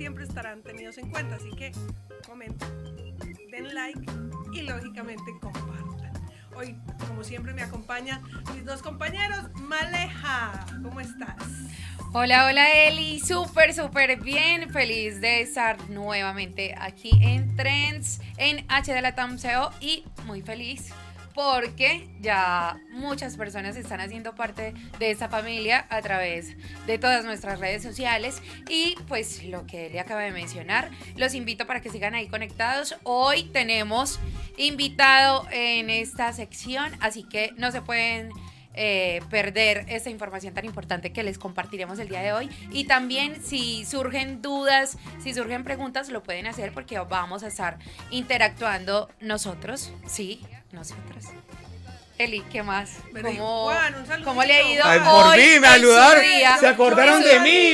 siempre estarán tenidos en cuenta. Así que comenten, den like y lógicamente compartan. Hoy, como siempre, me acompañan mis dos compañeros. Maleja, ¿cómo estás? Hola, hola Eli, súper bien, feliz de estar nuevamente aquí en Trends, en H de la TAMSEO y muy feliz porque ya muchas personas están haciendo parte de esta familia a través de todas nuestras redes sociales y pues lo que Eli acaba de mencionar, los invito para que sigan ahí conectados. Hoy tenemos invitado en esta sección, así que no se pueden perder esta información tan importante que les compartiremos el día de hoy. Y también si surgen dudas, si surgen preguntas, lo pueden hacer porque vamos a estar interactuando nosotros. Eli, ¿qué más? Juan, ¿Cómo le ha ido? Ay, hoy? por fin me saludaron, se acordaron de mí.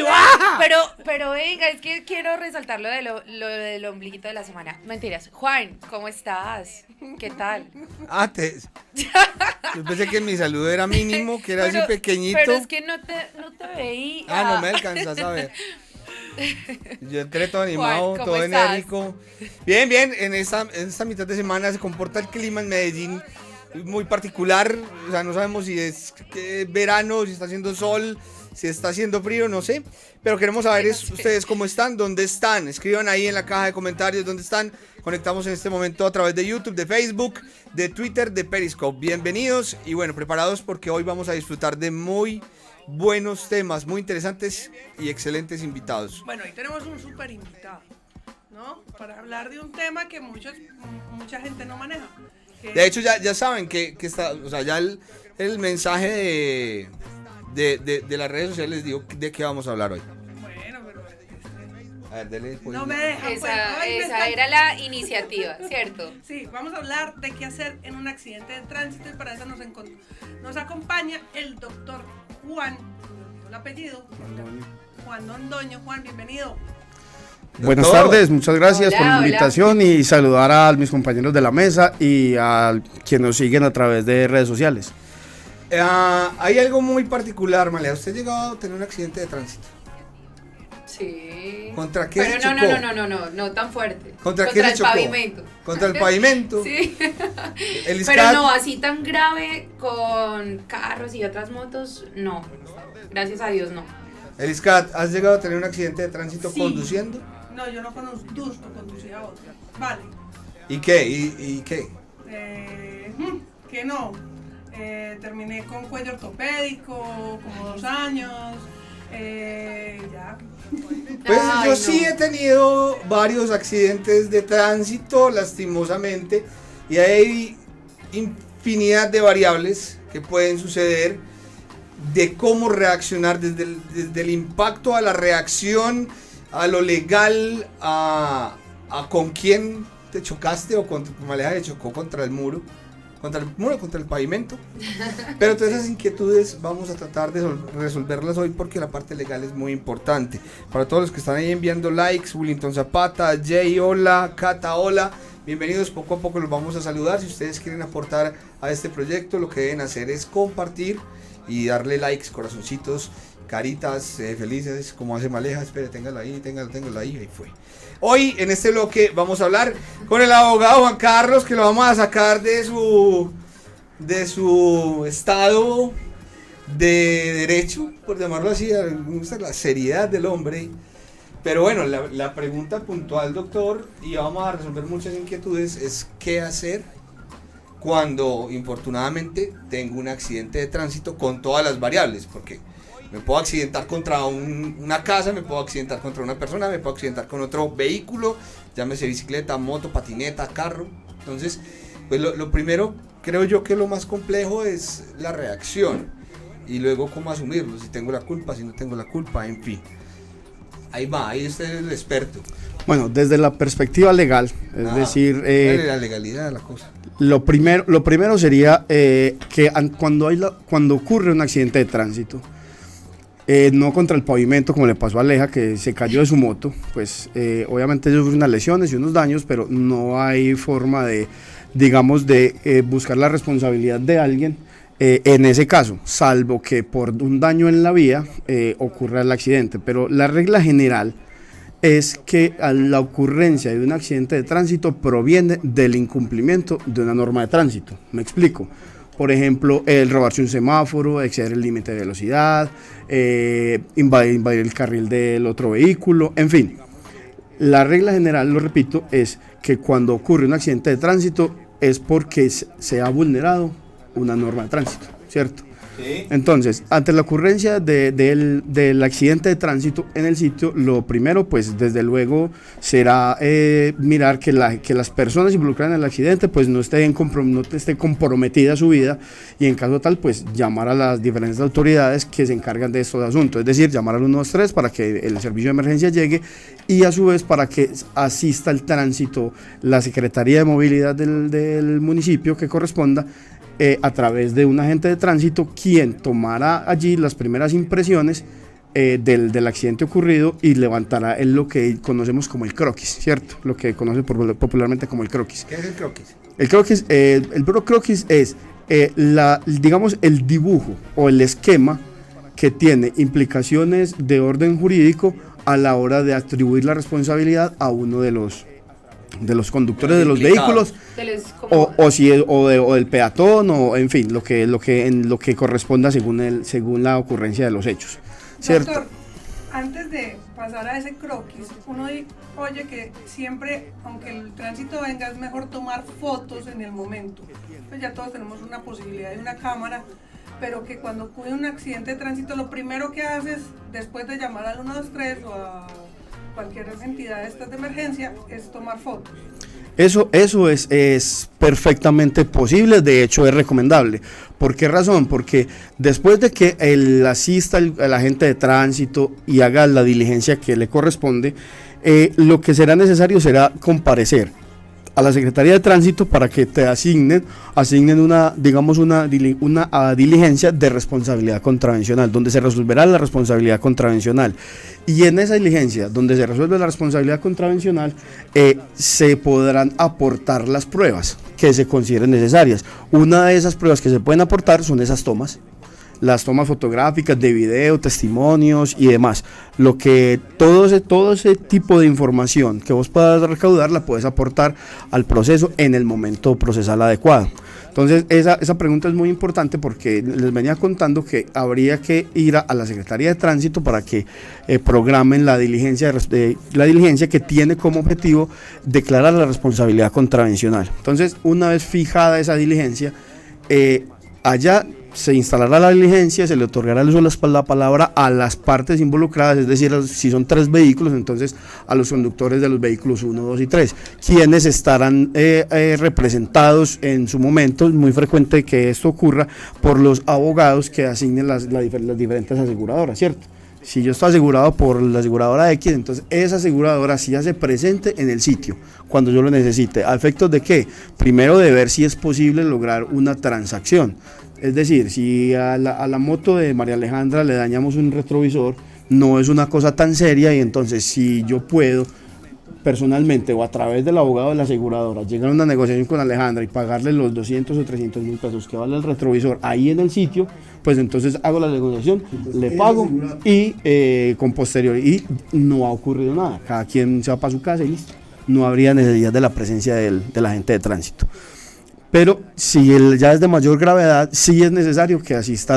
Pero venga, es que quiero resaltar lo del ombliguito de la semana. Mentiras. Juan, ¿cómo estás? ¿Qué tal? Yo pensé que mi saludo era mínimo, que era así pequeñito. Pero es que no te veía. No me alcanzas a ver. Yo entré todo animado, Juan, todo estás? enérgico. Bien, en esta mitad de semana se comporta el clima en Medellín muy particular, o sea, no sabemos si es verano, si está haciendo sol, si está haciendo frío, no sé, pero queremos saber ustedes cómo están, dónde están, escriban ahí en la caja de comentarios dónde están. Conectamos en este momento a través de YouTube, de Facebook, de Twitter, de Periscope. Bienvenidos y bueno, preparados porque hoy vamos a disfrutar de muy buenos temas, muy interesantes y excelentes invitados. Bueno, hoy tenemos un súper invitado, ¿no? Para hablar de un tema que mucha gente no maneja. De hecho, ya saben que está, o sea, ya el mensaje de las redes sociales les digo de qué vamos a hablar hoy. Bueno, pero... A ver, dele. Pues, no me dejan. Esa era la iniciativa, ¿cierto? Sí, vamos a hablar de qué hacer en un accidente de tránsito y para eso nos acompaña el doctor Juan, el apellido, Juan Londoño. Juan, bienvenido. Buenas tardes, muchas gracias Hola, por la hola. invitación y saludar a mis compañeros de la mesa y a quienes nos siguen a través de redes sociales. Hay algo muy particular, Malea. ¿Usted ha llegado a tener un accidente de tránsito? Sí. ¿Contra qué Pero se chocó? no tan fuerte. ¿Contra qué se el chocó? pavimento. ¿Contra el pavimento? Sí. El Pero SCAT. no, así tan grave con carros y otras motos, no. Gracias a Dios, no. Eliscat, ¿has llegado a tener un accidente de tránsito Sí. conduciendo? No, yo no conduzco, conducía a otra. Vale. ¿Y qué? ¿Y qué? Que no. Terminé con cuello ortopédico, como 2 años. Ya. Pues Ay, yo no. sí he tenido varios accidentes de tránsito, lastimosamente, y hay infinidad de variables que pueden suceder de cómo reaccionar desde el impacto a la reacción, a lo legal, a con quién te chocaste o contra, como Aleja, chocó contra el muro, contra el pavimento. Pero todas esas inquietudes vamos a tratar de resolverlas hoy porque la parte legal es muy importante. Para todos los que están ahí enviando likes, Willington Zapata, Jay, hola, Cata, hola. Bienvenidos, poco a poco los vamos a saludar. Si ustedes quieren aportar a este proyecto, lo que deben hacer es compartir y darle likes, corazoncitos, caritas felices, como hace Maleja. Espere, téngalo ahí, ahí fue. Hoy en este bloque vamos a hablar con el abogado Juan Carlos, que lo vamos a sacar de su estado de derecho, por llamarlo así. Me gusta la seriedad del hombre. Pero bueno, la pregunta puntual, doctor, y vamos a resolver muchas inquietudes, es qué hacer cuando infortunadamente tengo un accidente de tránsito con todas las variables, porque me puedo accidentar contra una casa, me puedo accidentar contra una persona, me puedo accidentar con otro vehículo, llámese bicicleta, moto, patineta, carro. Entonces, pues lo primero, creo yo que lo más complejo es la reacción y luego cómo asumirlo, si tengo la culpa, si no tengo la culpa, en fin. Ahí usted es el experto. Bueno, desde la perspectiva legal, es decir, la legalidad de la cosa. lo primero sería que cuando ocurre un accidente de tránsito, no contra el pavimento como le pasó a Aleja, que se cayó de su moto, pues obviamente ellos sufren unas lesiones y unos daños, pero no hay forma de buscar la responsabilidad de alguien en ese caso, salvo que por un daño en la vía ocurra el accidente. Pero la regla general es que la ocurrencia de un accidente de tránsito proviene del incumplimiento de una norma de tránsito. Me explico. Por ejemplo, el robarse un semáforo, exceder el límite de velocidad, invadir el carril del otro vehículo, en fin. La regla general, lo repito, es que cuando ocurre un accidente de tránsito es porque se ha vulnerado una norma de tránsito, ¿cierto? Sí. Entonces, ante la ocurrencia del accidente de tránsito en el sitio, lo primero, pues desde luego, será mirar que las personas involucradas en el accidente pues no esté comprometida su vida, y en caso tal, pues llamar a las diferentes autoridades que se encargan de estos asuntos, es decir, llamar al 123 para que el servicio de emergencia llegue, y a su vez para que asista al tránsito la Secretaría de Movilidad del municipio que corresponda, a través de un agente de tránsito, quien tomará allí las primeras impresiones del accidente ocurrido y levantará lo que conocemos como el croquis, ¿cierto? Lo que conoce popularmente como el croquis. ¿Qué es el croquis? El croquis, el croquis es digamos, el dibujo o el esquema que tiene implicaciones de orden jurídico a la hora de atribuir la responsabilidad a uno de los conductores de los vehículos, o del peatón, o en fin, lo que corresponda según la ocurrencia de los hechos, ¿cierto? Doctor, antes de pasar a ese croquis, uno oye que siempre, aunque el tránsito venga, es mejor tomar fotos en el momento. Pues ya todos tenemos una posibilidad de una cámara, pero que cuando ocurre un accidente de tránsito, lo primero que haces después de llamar al 123 o a cualquier entidad de estas de emergencia es tomar fotos. Eso es perfectamente posible, de hecho es recomendable. ¿Por qué razón? Porque después de que asista el agente de tránsito y haga la diligencia que le corresponde, lo que será necesario será comparecer a la Secretaría de Tránsito para que te asignen una diligencia de responsabilidad contravencional, donde se resolverá la responsabilidad contravencional. Y en esa diligencia, donde se resuelve la responsabilidad contravencional, se podrán aportar las pruebas que se consideren necesarias. Una de esas pruebas que se pueden aportar son esas tomas, las tomas fotográficas, de video, testimonios y demás. Todo ese tipo de información que vos puedas recaudar la puedes aportar al proceso en el momento procesal adecuado. Entonces esa pregunta es muy importante, porque les venía contando que habría que ir a la Secretaría de Tránsito para que programen la diligencia que tiene como objetivo declarar la responsabilidad contravencional. Entonces, una vez fijada esa diligencia, allá se instalará la diligencia, se le otorgará el uso de la palabra a las partes involucradas, es decir, si son 3 vehículos, entonces a los conductores de los vehículos 1, 2 y 3, quienes estarán representados en su momento. Es muy frecuente que esto ocurra por los abogados que asignen las diferentes aseguradoras, ¿cierto? Si yo estoy asegurado por la aseguradora X, entonces esa aseguradora sí hace presente en el sitio cuando yo lo necesite. ¿A efectos de qué? Primero, de ver si es posible lograr una transacción. Es decir, si a la moto de María Alejandra le dañamos un retrovisor, no es una cosa tan seria, y entonces si yo puedo personalmente o a través del abogado de la aseguradora llegar a una negociación con Alejandra y pagarle los 200 o 300 mil pesos que vale el retrovisor ahí en el sitio, pues entonces hago la negociación, le pago y con posterior, y no ha ocurrido nada, cada quien se va para su casa y listo. No habría necesidad de la presencia del agente de tránsito. Pero si ya es de mayor gravedad, sí es necesario que asista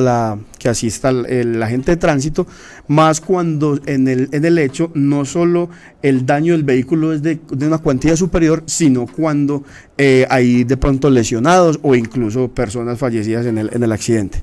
el agente de tránsito, más cuando en el hecho no solo el daño del vehículo es de una cuantía superior, sino cuando hay de pronto lesionados o incluso personas fallecidas en el accidente.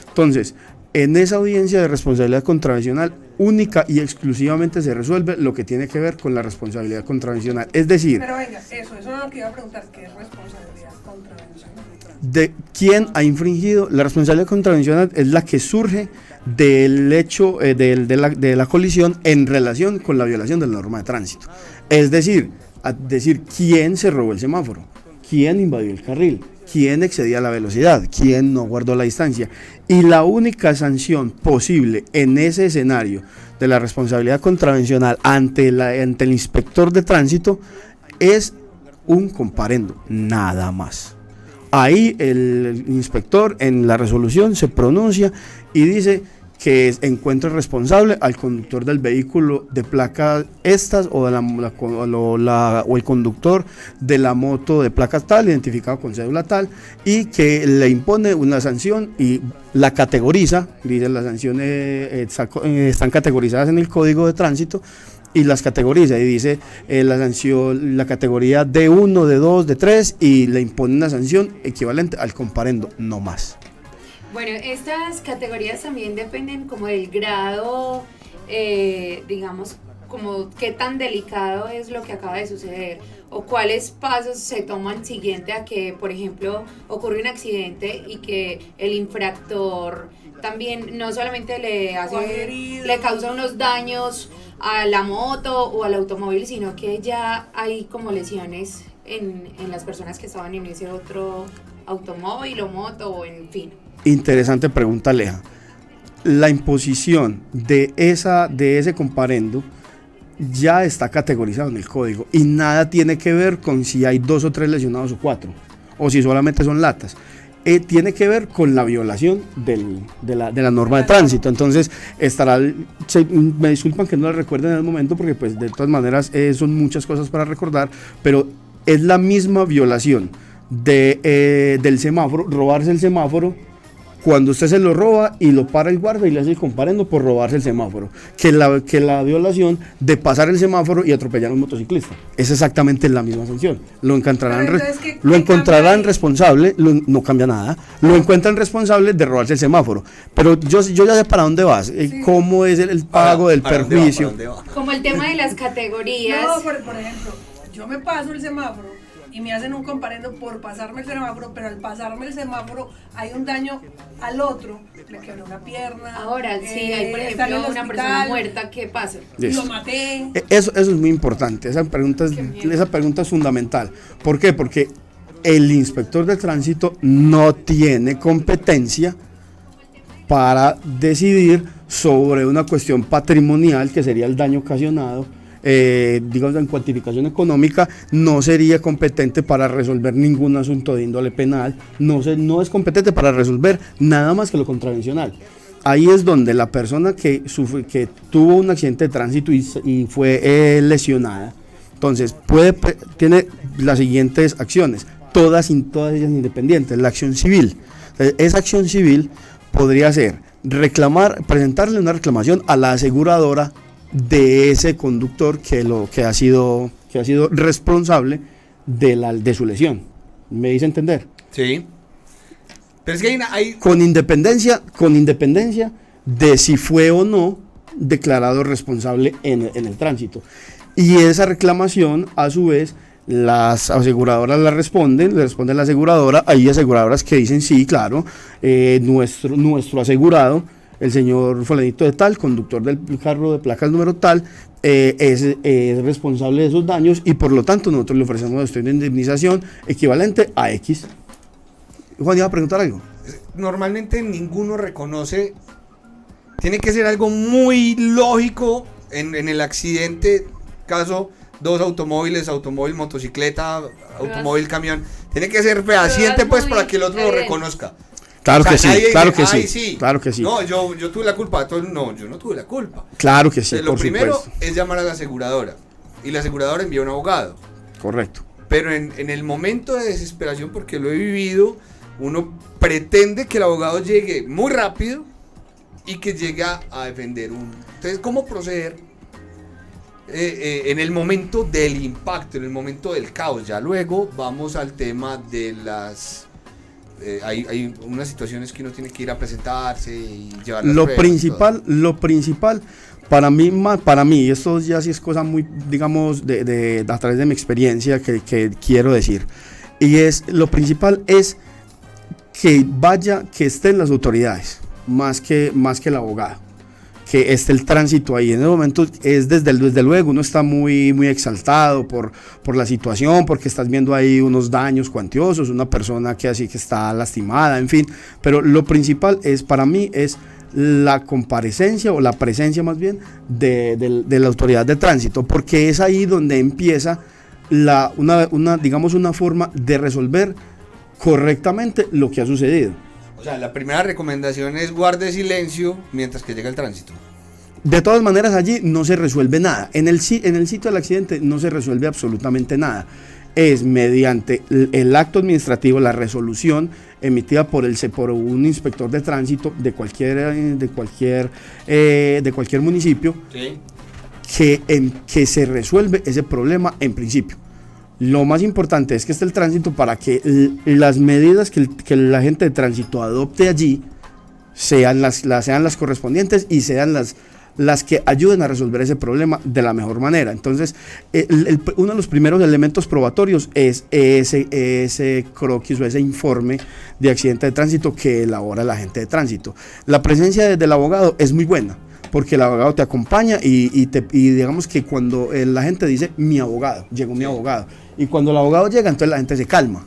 Entonces, en esa audiencia de responsabilidad contravencional, única y exclusivamente se resuelve lo que tiene que ver con la responsabilidad contravencional. Es decir, pero venga, eso es lo que iba a preguntar, ¿qué es responsabilidad contravencional? De quién ha infringido. La responsabilidad contravencional es la que surge del hecho de la colisión en relación con la violación de la norma de tránsito. Es decir, quién se robó el semáforo, quién invadió el carril, quién excedía la velocidad, quién no guardó la distancia. Y la única sanción posible en ese escenario de la responsabilidad contravencional ante el inspector de tránsito es un comparendo, nada más. Ahí el inspector en la resolución se pronuncia y dice que encuentre responsable al conductor del vehículo de placas estas o el conductor de la moto de placas tal, identificado con cédula tal, y que le impone una sanción y la categoriza. Dice, las sanciones están categorizadas en el Código de Tránsito, y las categoriza y dice la sanción, la categoría D1, D2, D3, y le impone una sanción equivalente al comparendo, no más. Bueno, estas categorías también dependen como del grado, digamos, como qué tan delicado es lo que acaba de suceder o cuáles pasos se toman siguiente a que, por ejemplo, ocurre un accidente y que el infractor también no solamente le causa unos daños a la moto o al automóvil, sino que ya hay como lesiones en las personas que estaban en ese otro automóvil o moto o en fin. Interesante pregunta, Aleja. La imposición de ese comparendo ya está categorizado en el código y nada tiene que ver con si hay 2 o 3 lesionados o 4 o si solamente son latas. Tiene que ver con la violación de la norma de tránsito. Entonces me disculpan que no la recuerden en el momento, porque pues de todas maneras son muchas cosas para recordar, pero es la misma violación del semáforo, robarse el semáforo, cuando usted se lo roba y lo para el guardia y le hace el comparendo por robarse el semáforo, que la violación de pasar el semáforo y atropellar a un motociclista. Es exactamente la misma sanción. Lo encontrarán responsable, no cambia nada, lo encuentran responsable de robarse el semáforo. Pero yo ya sé para dónde vas, cómo es el pago del perjuicio. ¿Dónde va? Como el tema de las categorías. No, por ejemplo, yo me paso el semáforo y me hacen un comparendo por pasarme el semáforo, pero al pasarme el semáforo hay un daño al otro, le quebró una pierna. Ahora, sí, hay por ejemplo una persona muerta, ¿qué pasa? Lo maté. Eso es muy importante, esa pregunta es fundamental. ¿Por qué? Porque el inspector de tránsito no tiene competencia para decidir sobre una cuestión patrimonial, que sería el daño ocasionado. Digamos, en cuantificación económica, no sería competente para resolver ningún asunto de índole penal, no es competente para resolver nada más que lo contravencional. Ahí es donde la persona que tuvo un accidente de tránsito y fue lesionada, entonces tiene las siguientes acciones, todas ellas independientes. La acción civil, esa acción civil podría ser presentarle una reclamación a la aseguradora de ese conductor que ha sido responsable de su lesión. ¿Me dice entender? Sí. Pero es que hay... Con independencia de si fue o no declarado responsable en el tránsito. Y esa reclamación, a su vez, las aseguradoras le responde la aseguradora. Hay aseguradoras que dicen, sí, claro, nuestro asegurado, el señor fulanito de tal, conductor del carro de placas número tal, es responsable de esos daños y por lo tanto nosotros le ofrecemos a usted una indemnización equivalente a X. Juan, ¿iba a preguntar algo? Normalmente ninguno reconoce, tiene que ser algo muy lógico en el accidente, caso 2 automóviles, automóvil, motocicleta, automóvil, camión, tiene que ser fehaciente pues para que el otro lo reconozca. Claro, o sea, que sí, claro que dice, sí, claro que sí. No, yo tuve la culpa. Entonces, no, yo no tuve la culpa. Claro que sí, Lo primero es llamar a la aseguradora. Y la aseguradora envía un abogado. Correcto. Pero en el momento de desesperación, porque lo he vivido, uno pretende que el abogado llegue muy rápido y que llegue a defender uno. Entonces, ¿cómo proceder en el momento del impacto, en el momento del caos? Ya luego vamos al tema de las... hay unas situaciones que uno tiene que ir a presentarse y llevar las pruebas, lo principal para mí, esto ya sí es cosa muy, digamos, a través de mi experiencia que quiero decir, y lo principal es que estén las autoridades, más que el abogado, que esté el tránsito ahí. En el momento es desde luego uno está muy, muy exaltado por la situación, porque estás viendo ahí unos daños cuantiosos, una persona que está lastimada, en fin, pero lo principal para mí es la comparecencia o la presencia más bien de la autoridad de tránsito, porque es ahí donde empieza digamos una forma de resolver correctamente lo que ha sucedido. O O sea, la primera recomendación es guarde silencio mientras que llega el tránsito. De todas maneras, allí no se resuelve nada. En el sitio del accidente no se resuelve absolutamente nada. Es mediante el acto administrativo, la resolución emitida por un inspector de tránsito de cualquier municipio, Sí. que se resuelve ese problema en principio. Lo más importante es que esté el tránsito para que las medidas que la gente de tránsito adopte allí sean las correspondientes y sean las que ayuden a resolver ese problema de la mejor manera. Entonces, uno de los primeros elementos probatorios es ese croquis o ese informe de accidente de tránsito que elabora el agente de tránsito. La presencia del abogado es muy buena, porque el abogado te acompaña y digamos que cuando la gente dice mi abogado, llegó mi abogado, y cuando el abogado llega, entonces la gente se calma.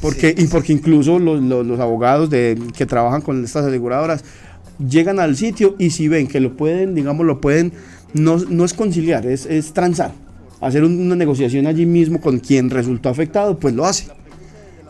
Porque incluso los abogados que trabajan con estas aseguradoras llegan al sitio y si ven que lo pueden, no es conciliar, es transar, hacer una negociación allí mismo con quien resultó afectado, pues lo hace.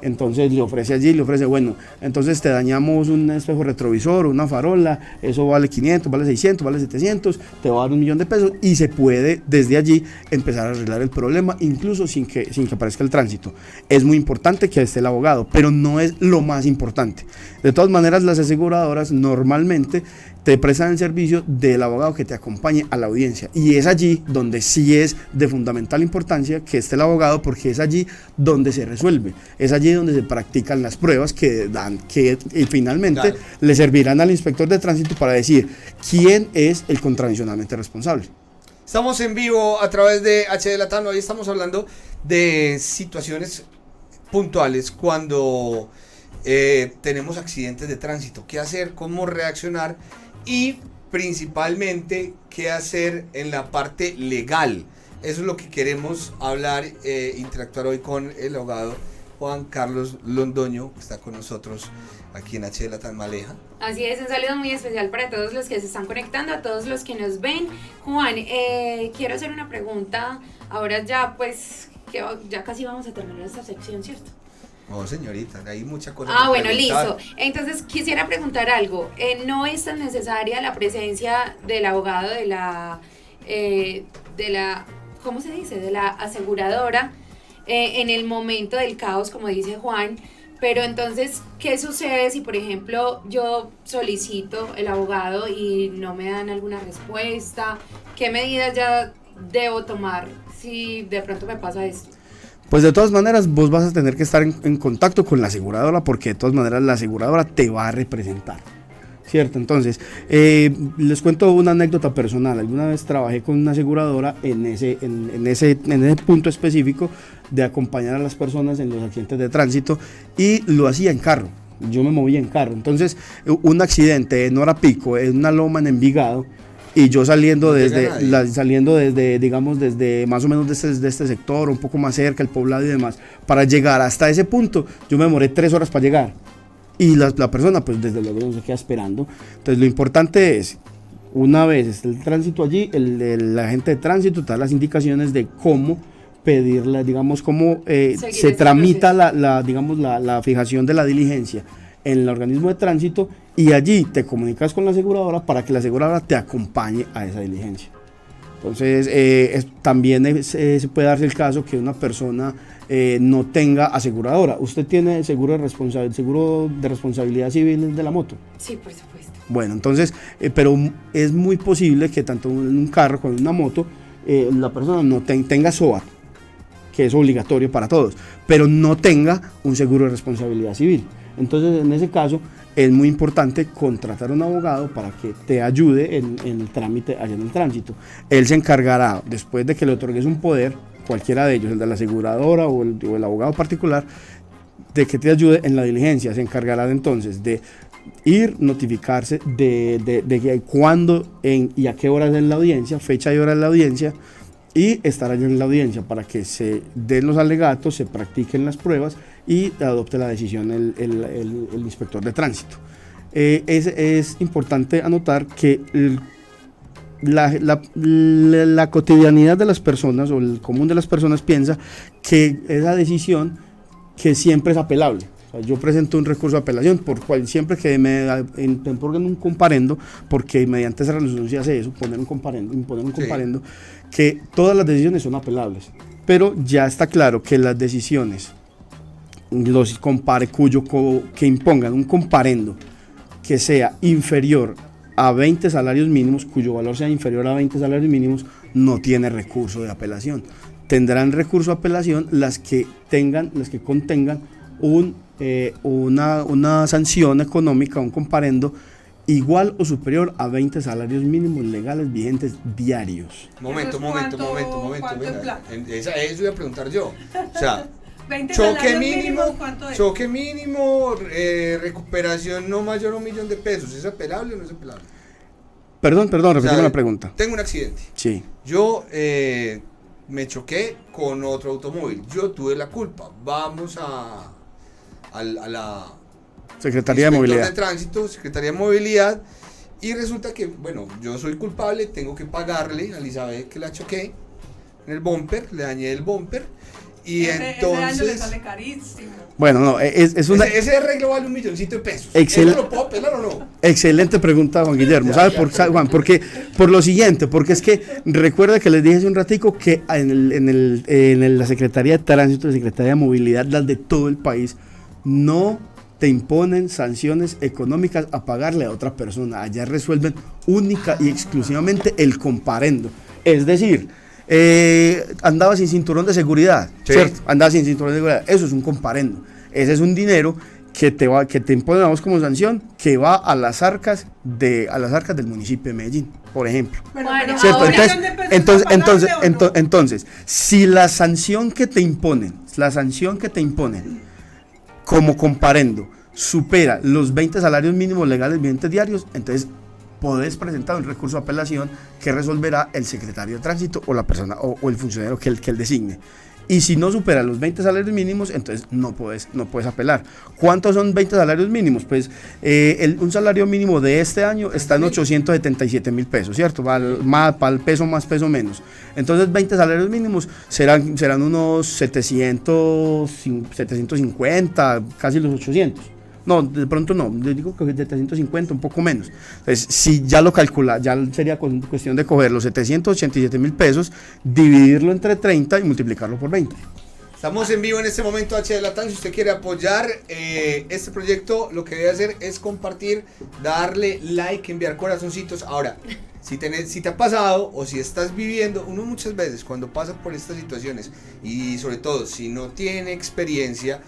Entonces le ofrece, bueno, entonces te dañamos un espejo retrovisor, una farola, eso vale 500, vale 600, vale 700, te va a dar $1.000.000 y se puede desde allí empezar a arreglar el problema, incluso sin que aparezca el tránsito. Es muy importante que esté el abogado, pero no es lo más importante. De todas maneras, las aseguradoras normalmente te prestan el servicio del abogado que te acompañe a la audiencia, y es allí donde sí es de fundamental importancia que esté el abogado, porque es allí donde se resuelve, es allí donde se practican las pruebas que finalmente Claro. le servirán al inspector de tránsito para decir quién es el contravencionalmente responsable. Estamos en vivo a través de HD Latam. Hoy estamos hablando de situaciones puntuales cuando tenemos accidentes de tránsito. ¿Qué hacer? ¿Cómo reaccionar? Y principalmente, ¿qué hacer en la parte legal? Eso es lo que queremos hablar, interactuar hoy con el abogado Juan Carlos Londoño, que está con nosotros aquí en HD Latam Maleja. Así es, un saludo muy especial para todos los que se están conectando, a todos los que nos ven. Juan, quiero hacer una pregunta, ahora ya pues, que ya casi vamos a terminar esta sección, ¿cierto? No, señorita, hay mucha cosa. Ah, que bueno, preguntar. listo. Entonces quisiera preguntar algo. ¿No es tan necesaria la presencia del abogado de la ¿cómo se dice? De la aseguradora en el momento del caos, como dice Juan? Pero entonces, ¿qué sucede si, por ejemplo, yo solicito el abogado y no me dan alguna respuesta? ¿Qué medidas ya debo tomar si de pronto me pasa esto? Pues de todas maneras vos vas a tener que estar en contacto con la aseguradora, porque de todas maneras la aseguradora te va a representar, ¿cierto? Entonces, les cuento una anécdota personal. Alguna vez trabajé con una aseguradora en ese punto específico de acompañar a las personas en los accidentes de tránsito, y lo hacía en carro. Yo me movía en carro. Entonces, un accidente en hora pico, en una loma en Envigado, y yo saliendo desde, digamos, desde más o menos de este sector, un poco más cerca, el poblado y demás, para llegar hasta ese punto, yo me demoré 3 horas para llegar. Y la persona, pues desde luego no se queda esperando. Entonces lo importante es, una vez esté el tránsito allí, el agente de tránsito te da las indicaciones de cómo pedirla, digamos, cómo se tramita la fijación de la diligencia en el organismo de tránsito, y allí te comunicas con la aseguradora para que la aseguradora te acompañe a esa diligencia. Entonces, también se puede darse el caso que una persona no tenga aseguradora. ¿Usted tiene seguro de responsabilidad civil de la moto? Sí, por supuesto. Bueno, entonces, pero es muy posible que tanto en un carro como en una moto, la persona no tenga SOAT, que es obligatorio para todos, pero no tenga un seguro de responsabilidad civil. Entonces, en ese caso, es muy importante contratar a un abogado para que te ayude en el trámite allá en el tránsito. Él se encargará, después de que le otorgues un poder, cualquiera de ellos, el de la aseguradora o el abogado particular, de que te ayude en la diligencia. Se encargará entonces de ir, notificarse de cuándo y a qué hora es la audiencia, fecha y hora de la audiencia, y estar allá en la audiencia para que se den los alegatos, se practiquen las pruebas y adopte la decisión el inspector de tránsito. Es importante anotar que la cotidianidad de las personas, o el común de las personas, piensa que esa decisión que siempre es apelable, O sea, yo presento un recurso de apelación por cual siempre que me pongan un comparendo, porque mediante esa resolución se hace eso, imponer un comparendo, que todas las decisiones son apelables. Pero ya está claro que las decisiones, que impongan un comparendo que sea inferior a 20 salarios mínimos, cuyo valor sea inferior a 20 salarios mínimos, no tiene recurso de apelación. Tendrán recurso de apelación las que contengan una sanción económica, un comparendo igual o superior a 20 salarios mínimos legales vigentes diarios. Momento. ¿Cuánto en Venga, plata? eso iba a preguntar yo. O sea, 20 choque salarios mínimo, mínimos, ¿cuánto es? choque mínimo, recuperación no mayor a $1.000.000 de pesos. ¿Es apelable o no es apelable? Perdón, repíteme O sea, la pregunta. Tengo un accidente. Sí. Yo me choqué con otro automóvil. Yo tuve la culpa. Vamos a la Secretaría de Inspector Movilidad. de Tránsito, Secretaría de Movilidad, y resulta que, bueno, yo soy culpable, tengo que pagarle a Elizabeth que la choqué en el bumper, le dañé el bumper, y Ese daño le entonces... sale carísimo. Bueno, no, es una Ese arreglo vale $1.000.000 de pesos. Excelente. ¿Eso lo puedo apelar o no? excelente pregunta, Juan Guillermo. ¿Sabe Juan? Porque por lo siguiente, porque es que recuerda que les dije hace un ratico que en la Secretaría de Tránsito, la Secretaría de Movilidad, las de todo el país, no te imponen sanciones económicas a pagarle a otra persona. Allá resuelven única y exclusivamente el comparendo. Es decir, andaba sin cinturón de seguridad, Sí. ¿cierto? Andaba sin cinturón de seguridad. Eso es un comparendo. Ese es un dinero que te imponen a vos como sanción, que va a las arcas del municipio de Medellín, por ejemplo. Bueno, Bueno, pero ¿Cierto? ahora- Entonces, si la sanción que te imponen como comparendo supera los 20 salarios mínimos legales vigentes diarios, entonces podés presentar un recurso de apelación que resolverá el secretario de tránsito o la persona o el funcionario que él designe. Y si no supera los 20 salarios mínimos, entonces no puedes apelar. ¿Cuántos son 20 salarios mínimos? Pues un salario mínimo de este año está en 877.000 pesos, ¿cierto? Para el peso más, peso menos. Entonces 20 salarios mínimos serán unos 750, casi los 800. No, de pronto no, les digo que 750, un poco menos. Entonces, si ya lo calcula, ya sería cuestión de coger los 787.000 pesos, dividirlo entre 30 y multiplicarlo por 20. Estamos en vivo en este momento, H de Latam. Si usted quiere apoyar este proyecto, lo que debe hacer es compartir, darle like, enviar corazoncitos. Ahora, si te ha pasado o si estás viviendo, uno muchas veces cuando pasa por estas situaciones y sobre todo si no tiene experiencia,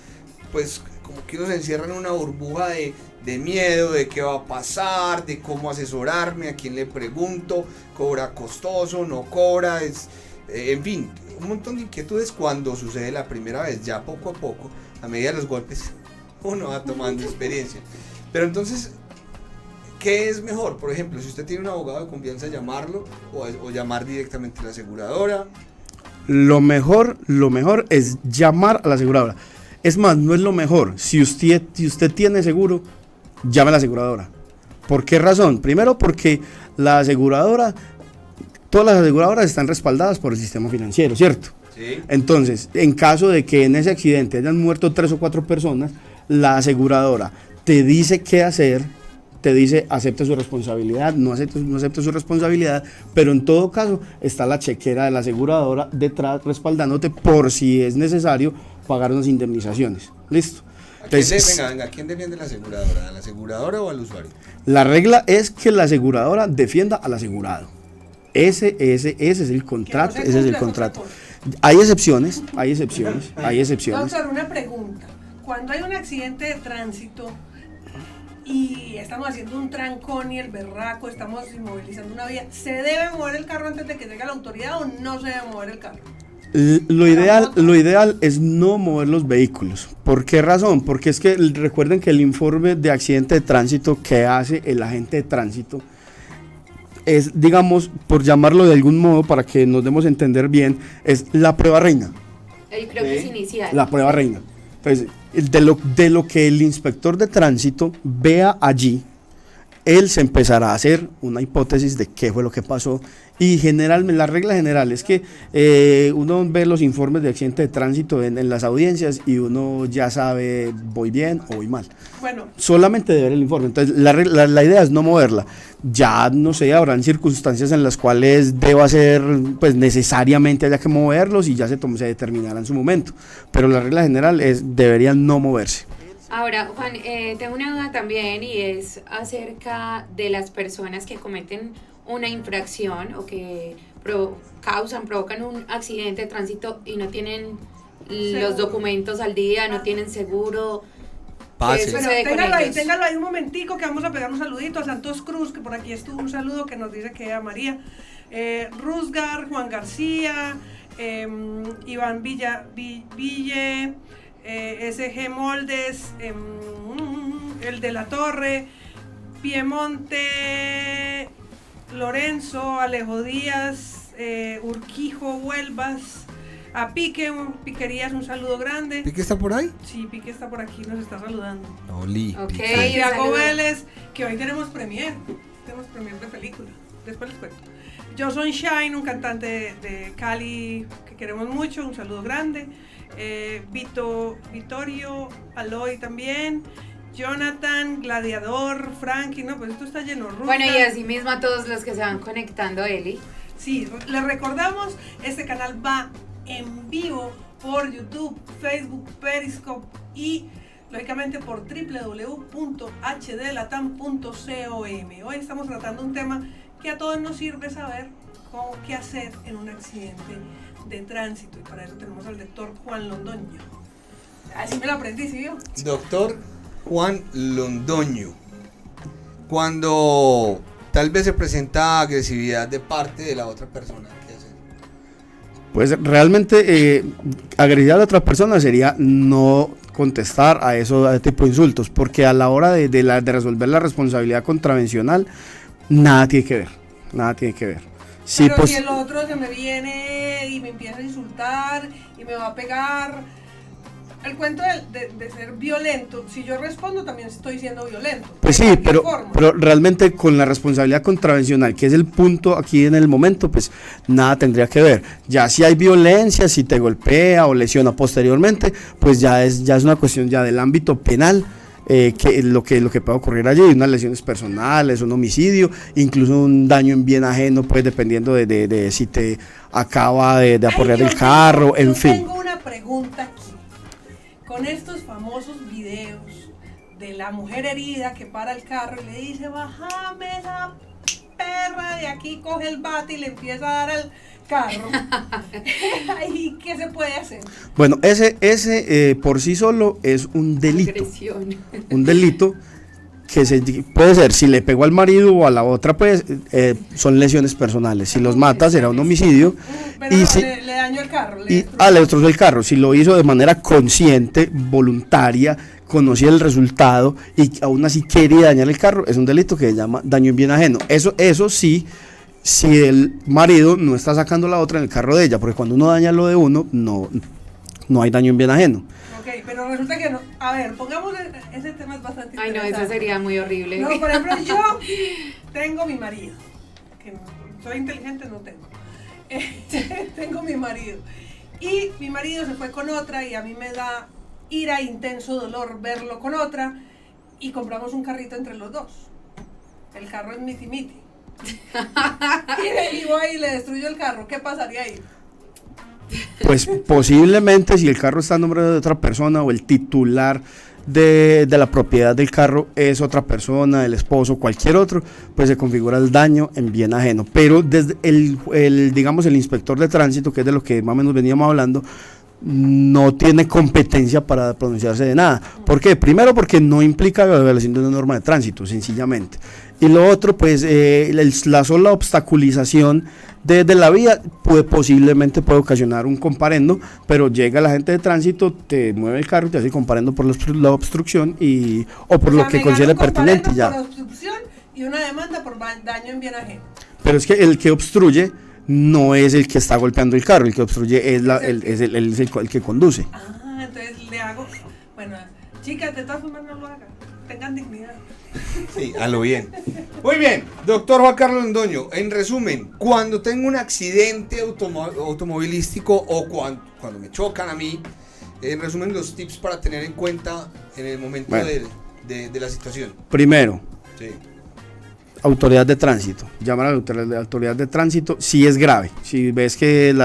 pues como que uno se encierra en una burbuja de miedo, de qué va a pasar, de cómo asesorarme, a quién le pregunto, cobra costoso, no cobra, en fin, un montón de inquietudes cuando sucede la primera vez. Ya poco a poco, a medida de los golpes, uno va tomando experiencia. Pero entonces, ¿qué es mejor? Por ejemplo, si usted tiene un abogado de confianza, llamarlo o llamar directamente a la aseguradora. Lo mejor es llamar a la aseguradora. Es más, no es lo mejor. Si usted tiene seguro, llame a la aseguradora. ¿Por qué razón? Primero, porque todas las aseguradoras están respaldadas por el sistema financiero, ¿cierto? Sí. Entonces, en caso de que en ese accidente hayan muerto 3 o 4 personas, la aseguradora te dice qué hacer, te dice acepte su responsabilidad, no acepte su responsabilidad, pero en todo caso está la chequera de la aseguradora detrás respaldándote por si es necesario pagar unas indemnizaciones. ¿Listo? Entonces, Venga, ¿quién defiende la aseguradora? ¿A la aseguradora o al usuario? la regla es que la aseguradora defienda al asegurado. Ese es el contrato, ese es el contrato. Hay excepciones. Doctor, una pregunta. Cuando hay un accidente de tránsito y estamos haciendo un trancón y el berraco, estamos inmovilizando una vía, ¿se debe mover el carro antes de que llegue la autoridad o no se debe mover el carro? Lo ideal es no mover los vehículos. ¿Por qué razón? Porque es que recuerden que el informe de accidente de tránsito que hace el agente de tránsito es, digamos, por llamarlo de algún modo para que nos demos a entender bien, es la prueba reina. Yo creo que es inicial. La prueba reina. Entonces, de lo que el inspector de tránsito vea allí, él se empezará a hacer una hipótesis de qué fue lo que pasó. Y generalmente, la regla general es que uno ve los informes de accidente de tránsito en las audiencias y uno ya sabe voy bien o voy mal. Bueno, Solamente de ver el informe. Entonces la idea es no moverla. Ya no sé, habrán circunstancias en las cuales deba ser, pues necesariamente haya que moverlos y ya se determinará en su momento. Pero la regla general es deberían no moverse. Ahora, Juan, tengo una duda también y es acerca de las personas que cometen una infracción o que provocan un accidente de tránsito y no tienen Seguro. los documentos al día, no tienen seguro. Pase. ¿Qué bueno, sucede con ellos? téngalo ahí un momentico que vamos a pegar un saludito a Santos Cruz, que por aquí estuvo un saludo que nos dice que a María. Rusgar, Juan García, Iván Ville, SG Moldes, el de la Torre, Piemonte, Lorenzo, Alejo Díaz, Urquijo, Huelvas, a Piquerías, un saludo grande. ¿Pique está por ahí? Sí, Pique está por aquí, nos está saludando. Oli. Ok, Santiago saludo. Vélez, que hoy tenemos premier de película, después les cuento. Joson Shine, un cantante de Cali que queremos mucho, un saludo grande. Vittorio Aloy también. Jonathan, Gladiador, Frankie, no, pues esto está lleno. Ruta. Bueno, y así mismo a todos los que se van conectando, Eli. Sí, les recordamos, este canal va en vivo por YouTube, Facebook, Periscope y lógicamente por www.hdlatam.com. Hoy estamos tratando un tema que a todos nos sirve saber qué hacer en un accidente de tránsito, y para eso tenemos al doctor Juan Londoño. Así me lo aprendí, ¿sí vio? Doctor Juan Londoño. Cuando tal vez se presenta agresividad de parte de la otra persona, ¿qué hacer? Pues realmente agrediar a otra persona sería no contestar a ese tipo de insultos, porque a la hora de resolver la responsabilidad contravencional, nada tiene que ver, nada tiene que ver. Sí, Pero pues, si el otro se me viene y me empieza a insultar y me va a pegar, el cuento de ser violento, si yo respondo también estoy siendo violento. pues de sí, cualquier pero forma. realmente con la responsabilidad contravencional, que es el punto aquí en el momento, pues nada tendría que ver. Ya si hay violencia, si te golpea o lesiona posteriormente, pues ya es una cuestión ya del ámbito penal. Que lo que puede ocurrir allí, unas lesiones personales, un homicidio, incluso un daño en bien ajeno, pues dependiendo de si te acaba de aporrear el carro, en fin. Tengo una pregunta aquí. Con estos famosos videos de la mujer herida que para el carro y le dice, bájame esa perra de aquí, coge el bate y le empieza a dar al carro. ¿Y qué se puede hacer? Bueno, ese por sí solo es un delito. Agresión. Un delito que puede ser, si le pegó al marido o a la otra, pues son lesiones personales. Si los mata, será un homicidio. Pero Y no, si- le dañó el carro. le destrozó el carro. Si lo hizo de manera consciente, voluntaria, conocía el resultado y aún así quería dañar el carro, es un delito que se llama daño en bien ajeno. Eso sí, si el marido no está sacando la otra en el carro de ella, porque cuando uno daña lo de uno, no hay daño en bien ajeno. Ok, pero resulta que no. A ver, pongamos ese tema es bastante Ay, no, interesante. eso sería muy horrible. No, por ejemplo, yo tengo mi marido, que no, soy inteligente, no tengo. Tengo mi marido. Y mi marido se fue con otra y a mí me da ira, intenso dolor verlo con otra y compramos un carrito entre los dos. El carro es miti miti. Y voy y le destruyo el carro, ¿qué pasaría ahí? Pues posiblemente si el carro está a nombre de otra persona o el titular de la propiedad del carro es otra persona, el esposo, cualquier otro, pues se configura el daño en bien ajeno. Pero desde digamos el inspector de tránsito, que es de lo que más o menos veníamos hablando, no tiene competencia para pronunciarse de nada. ¿Por qué? Primero porque no implica la violación de una norma de tránsito, sencillamente. Y lo otro, pues la sola obstaculización de la vía posiblemente puede ocasionar un comparendo, pero llega la gente de tránsito, te mueve el carro, te hace comparendo por la obstrucción o por O lo sea, que me considere gano un pertinente comparendo ya. por obstrucción y una demanda por daño en bien ajeno. Pero es que el que obstruye no es el que está golpeando el carro, el que obstruye es el que conduce. Ah, entonces le hago, bueno, chicas, de todas formas no lo hagan, tengan dignidad. Sí, a lo bien. Muy bien, doctor Juan Carlos Londoño, en resumen, cuando tengo un accidente automovilístico o cuando me chocan a mí, en resumen, los tips para tener en cuenta en el momento Bueno. de la situación. Primero, Sí. autoridad de tránsito. Llamar a la autoridad de tránsito si es grave. Si ves que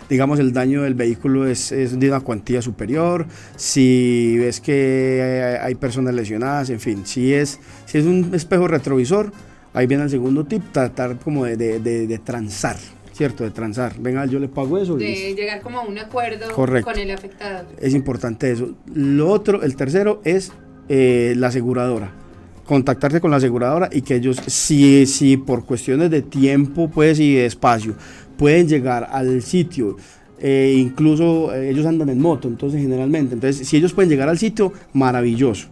digamos el daño del vehículo es de una cuantía superior, si ves que hay personas lesionadas, en fin, si es un espejo retrovisor, ahí viene el segundo tip, tratar como de transar, ¿cierto? De transar. Venga, yo le pago eso. y De listo. llegar como a un acuerdo Correcto. con el afectado. Es importante eso. Lo otro, el tercero es la aseguradora. Contactarse con la aseguradora y que ellos, si por cuestiones de tiempo pues y de espacio, pueden llegar al sitio, incluso ellos andan en moto, entonces generalmente, entonces si ellos pueden llegar al sitio, maravilloso.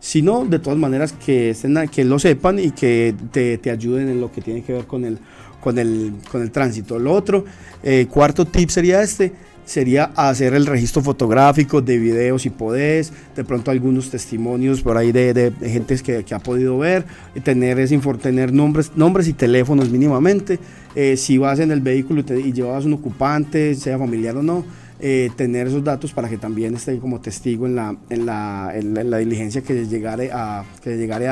Si no, de todas maneras que lo sepan y que te ayuden en lo que tiene que ver con el tránsito. Lo otro, cuarto tip sería hacer el registro fotográfico de videos si podés, de pronto algunos testimonios por ahí de gente que ha podido ver, tener nombres y teléfonos mínimamente, si vas en el vehículo y llevabas un ocupante, sea familiar o no, tener esos datos para que también esté como testigo en la diligencia que les llegare a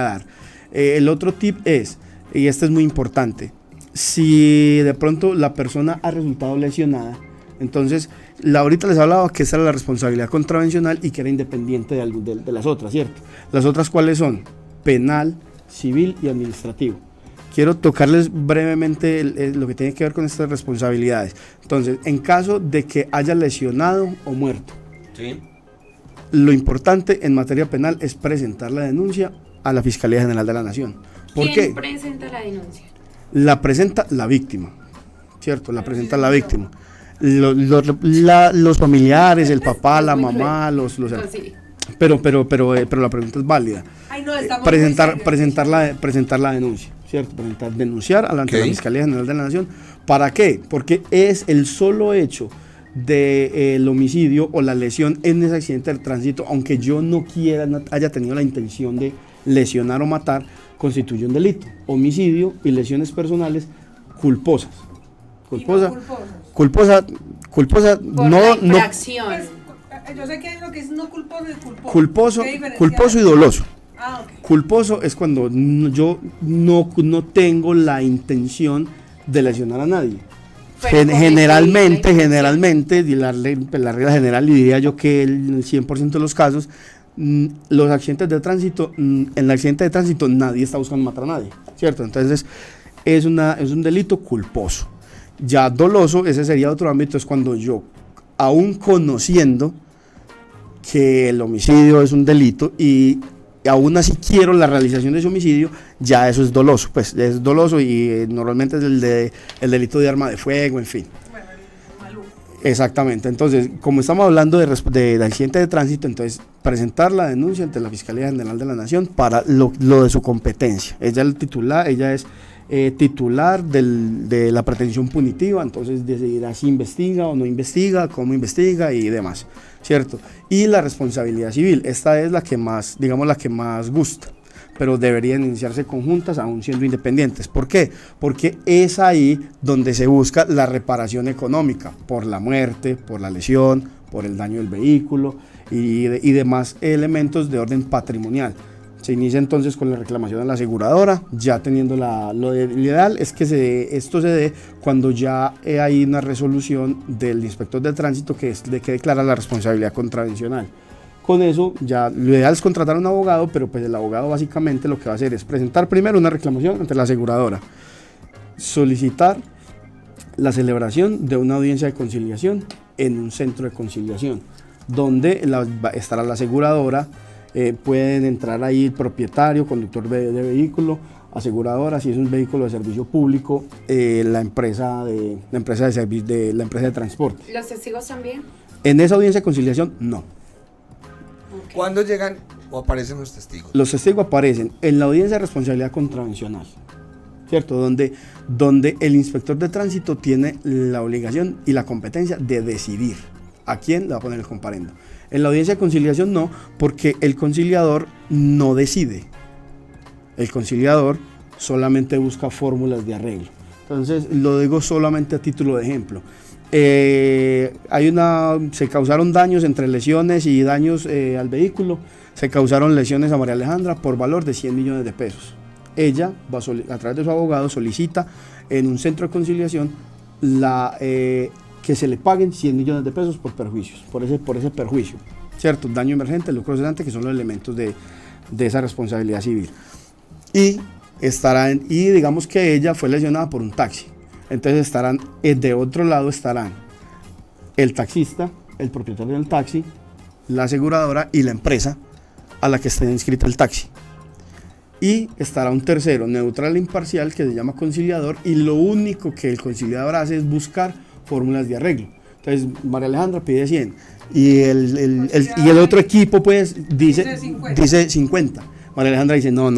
dar. El otro tip es, y este es muy importante, si de pronto la persona ha resultado lesionada, entonces, ahorita les hablaba que esa era la responsabilidad contravencional y que era independiente de las otras, ¿cierto? Las otras, ¿cuáles son? Penal, civil y administrativo. Quiero tocarles brevemente lo que tiene que ver con estas responsabilidades. Entonces, en caso de que haya lesionado o muerto, Sí. lo importante en materia penal es presentar la denuncia a la Fiscalía General de la Nación. ¿Por ¿Quién qué? presenta la denuncia? La presenta la víctima, ¿cierto? La presenta la víctima. Los familiares, el papá, la Muy mamá, cruel. los No, sí. pero la pregunta es válida. Ay, no, estamos muy serios. Presentar la denuncia, ¿cierto? Denunciar ante la Ok. Fiscalía General de la Nación. ¿Para qué? Porque es el solo hecho del homicidio o la lesión en ese accidente del tránsito, aunque yo no haya tenido la intención de lesionar o matar, constituye un delito. Homicidio y lesiones personales culposas. Culposa, Por la infracción. Pues, yo sé que hay lo que es no culposo y culposo. culposo, ¿Qué diferencia culposo y hay? doloso. Ah, ok. Culposo es cuando yo no tengo la intención de lesionar a nadie. Pero cometí Generalmente, y la regla general, y diría yo que el 100% de los casos, los accidentes de tránsito, en el accidente de tránsito nadie está buscando matar a nadie, ¿cierto? Entonces es un delito culposo. Ya doloso, ese sería otro ámbito, es cuando yo, aún conociendo que el homicidio es un delito y aún así quiero la realización de ese homicidio, ya eso es doloso, pues es doloso y normalmente es el delito de arma de fuego, en fin. Bueno, maluco. Exactamente, entonces como estamos hablando de accidente de tránsito, entonces presentar la denuncia ante la Fiscalía General de la Nación para lo de su competencia. Ella es titular de la pretensión punitiva, entonces decidirá si investiga o no investiga, cómo investiga y demás, ¿cierto? Y la responsabilidad civil, esta es la que más gusta, pero deberían iniciarse conjuntas aún siendo independientes. ¿Por qué? Porque es ahí donde se busca la reparación económica por la muerte, por la lesión, por el daño del vehículo y demás elementos de orden patrimonial. Se inicia entonces con la reclamación a la aseguradora, ya teniendo lo ideal es que esto se dé cuando ya hay una resolución del inspector de tránsito que declara la responsabilidad contravencional. Con eso ya lo ideal es contratar a un abogado, pero pues el abogado básicamente lo que va a hacer es presentar primero una reclamación ante la aseguradora, solicitar la celebración de una audiencia de conciliación en un centro de conciliación, donde estará la aseguradora. Pueden entrar ahí el propietario, conductor de vehículo, aseguradora, si es un vehículo de servicio público, la empresa de transporte. ¿Los testigos también? En esa audiencia de conciliación, no. Ok. ¿Cuándo llegan o aparecen los testigos? Los testigos aparecen en la audiencia de responsabilidad contravencional, ¿cierto? Donde el inspector de tránsito tiene la obligación y la competencia de decidir a quién le va a poner el comparendo. En la audiencia de conciliación no, porque el conciliador no decide. El conciliador solamente busca fórmulas de arreglo. Entonces, lo digo solamente a título de ejemplo. Se causaron daños entre lesiones y daños al vehículo. Se causaron lesiones a María Alejandra por valor de 100 millones de pesos. Ella, a través de su abogado, solicita en un centro de conciliación que se le paguen 100 millones de pesos por perjuicios, por ese perjuicio, ¿cierto? Daño emergente, lucro cesante, que son los elementos de esa responsabilidad civil. Y digamos que ella fue lesionada por un taxi. Entonces de otro lado estarán el taxista, el propietario del taxi, la aseguradora y la empresa a la que está inscrita el taxi. Y estará un tercero, neutral e imparcial, que se llama conciliador, y lo único que el conciliador hace es buscar fórmulas de arreglo. Entonces María Alejandra pide 100 y el otro equipo pues dice 50. María Alejandra dice no,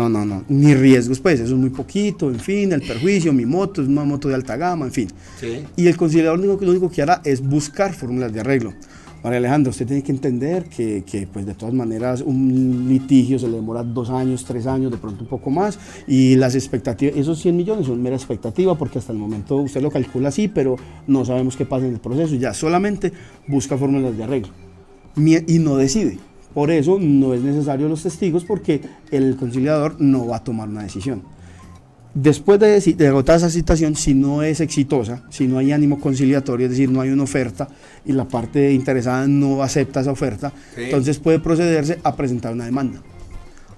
ni riesgos, pues eso es muy poquito, en fin, el perjuicio, mi moto es una moto de alta gama, en fin. Sí. Y el conciliador lo único que hará es buscar fórmulas de arreglo. María Alejandra, usted tiene que entender que pues de todas maneras un litigio se le demora 2 años, 3 años, de pronto un poco más, y las expectativas, esos 100 millones son mera expectativa, porque hasta el momento usted lo calcula así, pero no sabemos qué pasa en el proceso, ya solamente busca fórmulas de arreglo y no decide. Por eso no es necesario los testigos, porque el conciliador no va a tomar una decisión. Después de agotar esa citación, si no es exitosa, si no hay ánimo conciliatorio, es decir, no hay una oferta y la parte interesada no acepta esa oferta, sí, entonces puede procederse a presentar una demanda.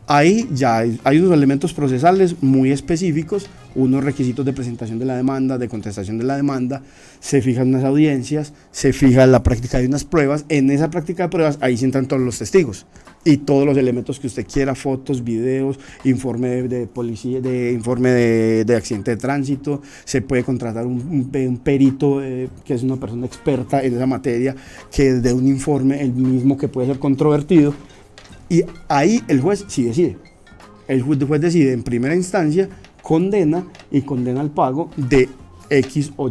Ahí ya hay unos elementos procesales muy específicos, unos requisitos de presentación de la demanda, de contestación de la demanda, se fijan unas audiencias, se fija la práctica de unas pruebas. En esa práctica de pruebas ahí se entran todos los testigos y todos los elementos que usted quiera, fotos, videos, informe de policía, informe de accidente de tránsito. Se puede contratar un perito que es una persona experta en esa materia, que dé un informe, el mismo que puede ser controvertido. Y ahí el juez sí decide. El juez decide en primera instancia, condena al pago de X o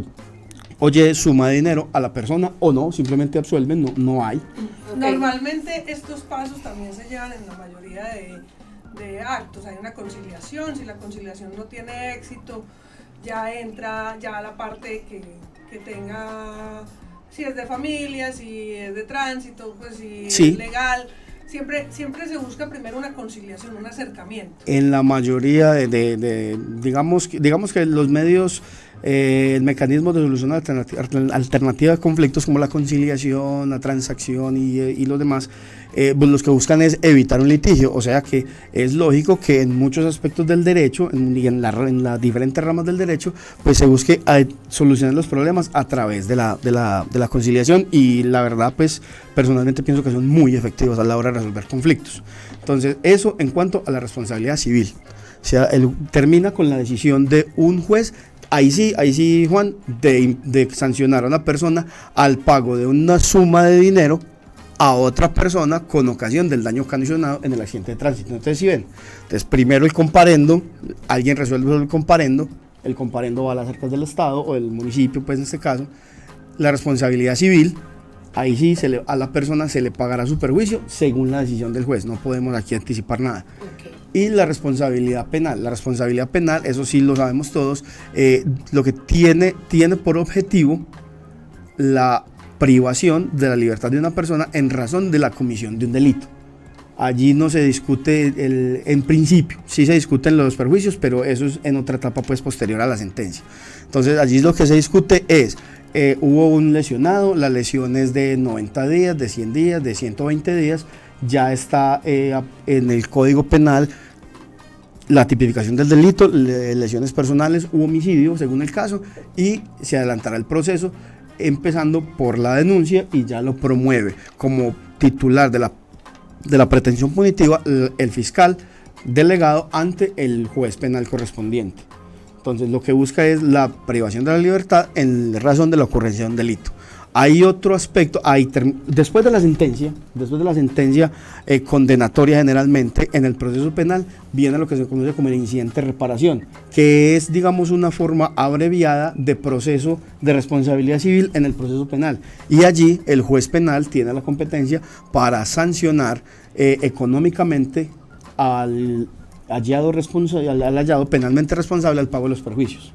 Y suma de dinero a la persona, o no, simplemente absuelven, no hay. Okay. Normalmente estos pasos también se llevan en la mayoría de actos. Hay una conciliación, si la conciliación no tiene éxito, ya entra la parte que tenga, si es de familia, si es de tránsito, pues si sí, es legal. Siempre se busca primero una conciliación, un acercamiento. En la mayoría digamos que los medios, el mecanismo de solución alternativa de conflictos como la conciliación, la transacción y los demás, pues los que buscan es evitar un litigio. O sea que es lógico que en muchos aspectos del derecho y en las diferentes ramas del derecho, pues se busque solucionar los problemas a través de la conciliación, y la verdad pues personalmente pienso que son muy efectivos a la hora de resolver conflictos. Entonces eso en cuanto a la responsabilidad civil. O sea, termina con la decisión de un juez. Ahí sí, Juan, de sancionar a una persona al pago de una suma de dinero a otra persona con ocasión del daño ocasionado en el accidente de tránsito. Entonces, si ven, primero el comparendo, alguien resuelve el comparendo va a las arcas del Estado o del municipio, pues en este caso. La responsabilidad civil, ahí sí a la persona se le pagará su perjuicio según la decisión del juez, no podemos aquí anticipar nada. Okay. Y la responsabilidad penal, eso sí lo sabemos todos, lo que tiene por objetivo la privación de la libertad de una persona en razón de la comisión de un delito. Allí no se discute, en principio, sí se discuten los perjuicios, pero eso es en otra etapa pues posterior a la sentencia. Entonces allí lo que se discute es, hubo un lesionado, la lesión es de 90 días, de 100 días, de 120 días, ya está en el Código Penal la tipificación del delito, lesiones personales u homicidio según el caso, y se adelantará el proceso empezando por la denuncia, y ya lo promueve como titular de la pretensión punitiva el fiscal delegado ante el juez penal correspondiente. Entonces lo que busca es la privación de la libertad en razón de la ocurrencia de un delito. Hay otro aspecto, después de la sentencia condenatoria generalmente, en el proceso penal viene lo que se conoce como el incidente de reparación, que es, digamos, una forma abreviada de proceso de responsabilidad civil en el proceso penal. Y allí el juez penal tiene la competencia para sancionar económicamente al al hallado penalmente responsable al pago de los perjuicios.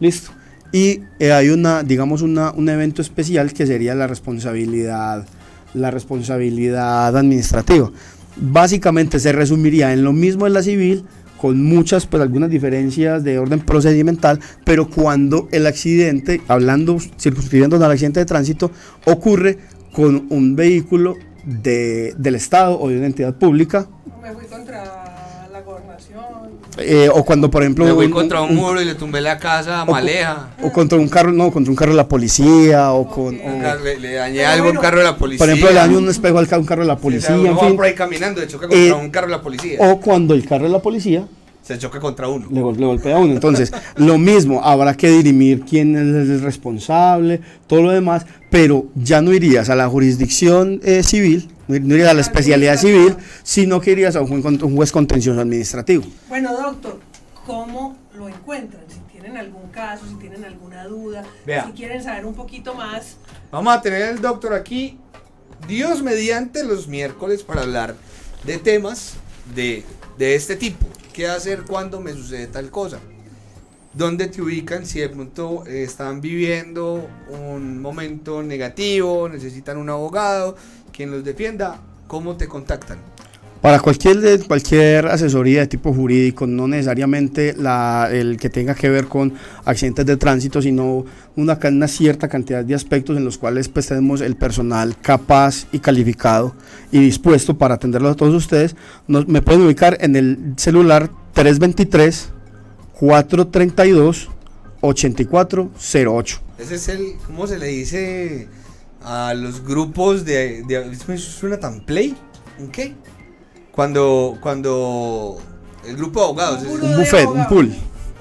Listo. Y hay un evento especial que sería la responsabilidad administrativa. Básicamente se resumiría en lo mismo en la civil, con muchas, pues algunas diferencias de orden procedimental, pero cuando el accidente, circunscribiendo al accidente de tránsito, ocurre con un vehículo del Estado o de una entidad pública. Me fui contra la gobernación. O cuando, por ejemplo, Me voy contra un muro y le tumbé la casa a Maleja. O contra un carro, contra un carro de la policía, Le dañé algo a un carro de la policía. Por ejemplo, le daño un espejo a un carro de la policía, uno en va fin. por ahí caminando, se choca contra un carro de la policía. O cuando el carro de la policía Se choca contra uno. le golpea a uno. Entonces, lo mismo, habrá que dirimir quién es el responsable, todo lo demás, pero ya no irías a la jurisdicción civil, no irías a la especialidad civil, sino que irías a un juez contencioso administrativo. Bueno, doctor, ¿cómo lo encuentran? Si tienen algún caso, si tienen alguna duda, Vea. si quieren saber un poquito más. Vamos a tener al doctor aquí, Dios mediante, los miércoles para hablar de temas de este tipo. ¿Qué hacer cuando me sucede tal cosa? ¿Dónde te ubican si de pronto están viviendo un momento negativo, necesitan un abogado, quien los defienda? ¿Cómo te contactan? Para cualquier asesoría de tipo jurídico, no necesariamente el que tenga que ver con accidentes de tránsito, sino una cierta cantidad de aspectos en los cuales pues tenemos el personal capaz y calificado y dispuesto para atenderlos a todos ustedes. Me pueden ubicar en el celular 323-432-8408. Ese es ¿cómo se le dice a los grupos ¿eso suena tan play? ¿Un qué? Cuando el grupo de abogados es Un buffet, un pool.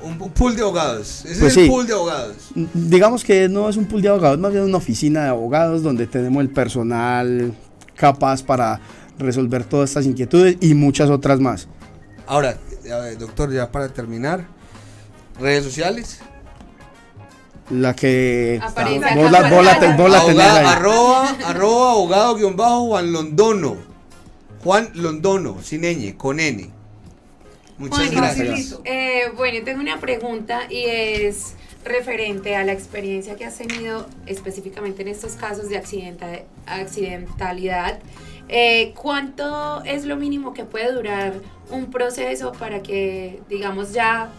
un pool de abogados. Ese Pues es el sí. pool de abogados. Digamos que no es un pool de abogados, más bien una oficina de abogados donde tenemos el personal capaz para resolver todas estas inquietudes y muchas otras más. Ahora, a ver, doctor, ya para terminar, redes sociales. La que Aparece vos acá la- en vos la pantalla. vos la tenés ahí. arroba abogado Juan Londono. Juan Londono, sin ñ, con N. Muchas Juan, gracias. facilito. Bueno, tengo una pregunta y es referente a la experiencia que has tenido específicamente en estos casos de accidentalidad. ¿Cuánto es lo mínimo que puede durar un proceso para que, digamos, ya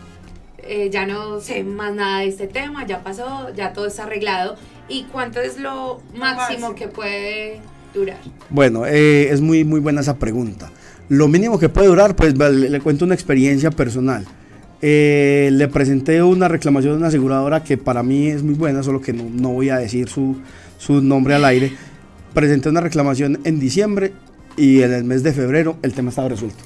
no sé más nada de este tema, ya pasó, ya todo está arreglado? ¿Y cuánto es lo máximo que puede durar? Bueno, es muy buena esa pregunta. Lo mínimo que puede durar, pues le cuento una experiencia personal. Le presenté una reclamación a una aseguradora que para mí es muy buena, solo que no voy a decir su nombre al aire. Presenté una reclamación en diciembre y en el mes de febrero el tema estaba resuelto.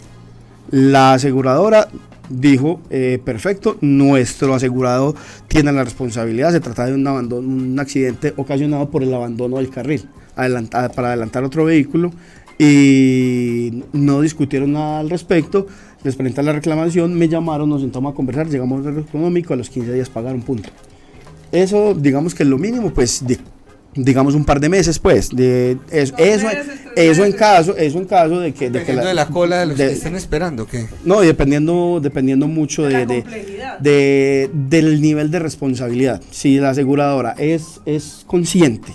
La aseguradora dijo, perfecto, nuestro asegurado tiene la responsabilidad, se trata de un accidente ocasionado por el abandono del carril para adelantar otro vehículo, y no discutieron nada al respecto. Les presenté la reclamación, me llamaron, nos sentamos a conversar, llegamos a un arreglo económico, a los 15 días pagaron, punto. Eso, digamos que es lo mínimo, pues, digamos un par de meses, pues, eso en caso de que Dependiendo de la cola de los que estén esperando, ¿qué? no, y dependiendo mucho De la de complejidad. del nivel de responsabilidad. Si la aseguradora es consciente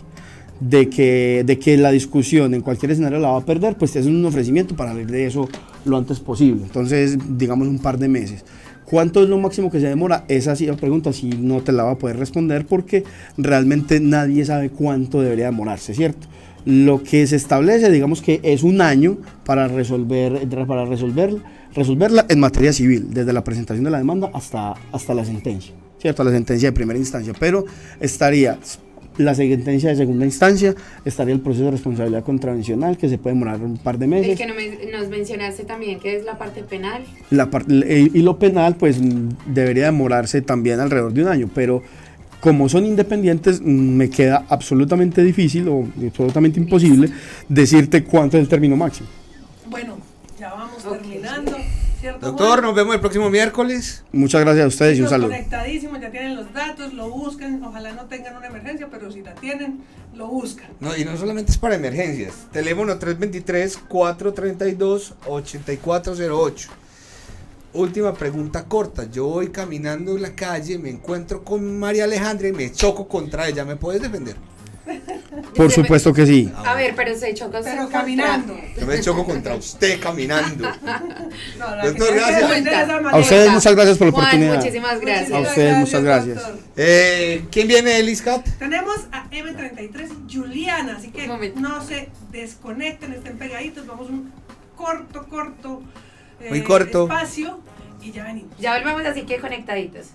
de que la discusión en cualquier escenario la va a perder, pues te hacen un ofrecimiento para salir de eso lo antes posible. Entonces, digamos un par de meses. ¿Cuánto es lo máximo que se demora? Esa sí la pregunta, sí no te la va a poder responder porque realmente nadie sabe cuánto debería demorarse, ¿cierto? Lo que se establece, digamos que es un año para resolverla en materia civil, desde la presentación de la demanda hasta la sentencia, ¿cierto? La sentencia de primera instancia, pero estaría la sentencia de segunda instancia, estaría el proceso de responsabilidad contravencional, que se puede demorar un par de El meses. que nos mencionaste también, que es la parte penal. Y lo penal, pues debería demorarse también alrededor de un año, pero como son independientes, me queda absolutamente difícil o absolutamente imposible decirte cuánto es el término máximo. Bueno, ya vamos Ok. terminando, ¿cierto, Doctor, Juan? nos vemos el próximo miércoles. Muchas gracias a ustedes y un Chicos, saludo. conectadísimos, ya tienen los datos, lo buscan, ojalá no tengan una emergencia, pero si la tienen, lo buscan. No, y no solamente es para emergencias. Teléfono 323-432-8408. última pregunta corta. Yo voy caminando en la calle, me encuentro con María Alejandra y me choco contra ella. ¿Me puedes defender? Por supuesto que sí. A ver, pero se chocó Pero caminando. Yo me choco contra usted caminando. No, la Doctor, que tiene que gracias. defender es A María. ustedes muchas gracias por la Juan, oportunidad. muchísimas gracias. A ustedes muchas gracias. doctor. ¿Quién viene, Eliscat? Tenemos a M33 Juliana, así que Un momento. no se desconecten, estén pegaditos. Vamos un corto, Muy corto. espacio y ya venimos. Ya volvemos, así que conectaditos.